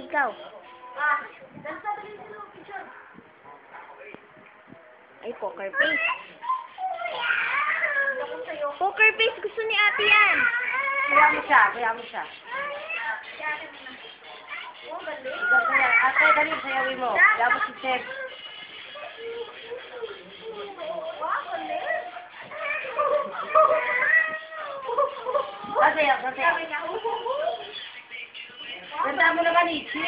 ikaw. Dansa, dali sila, picture. Ay, poker face. Poker face, gusto ni ate yan. Kaya mo siya. Ate, dali, sayawin mo. Kaya mo si Seb. Ate. Ganda mo naman, Ichi.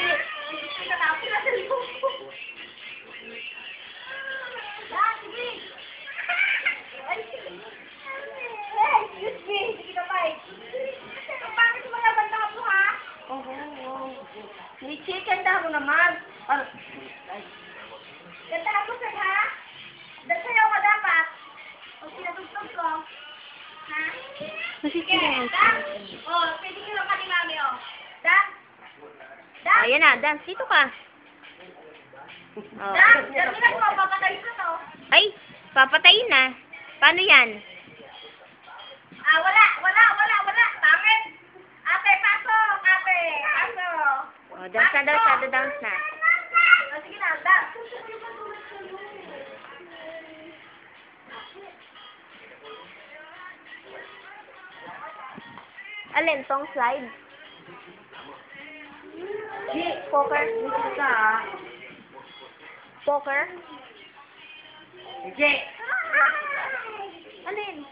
Ichi, ganda mo naman. Ganda ako, sir, ha? Sayaw ka dapat. O sinatugtog ko. Ha? Nasisira. Pwede ka lang ka ni Mami, o. Ayan na, dance. Dito ka. Oh. Damihan mo, papatayin ko to. Ay, papatayin na. Paano yan? Wala. Pangit. Ate, pasok. Oh, dance na daw siya. Dance na. Sige na, dance. Alin, tong slide? Poker? Dito ka, ha? Poker? Jay. Alin?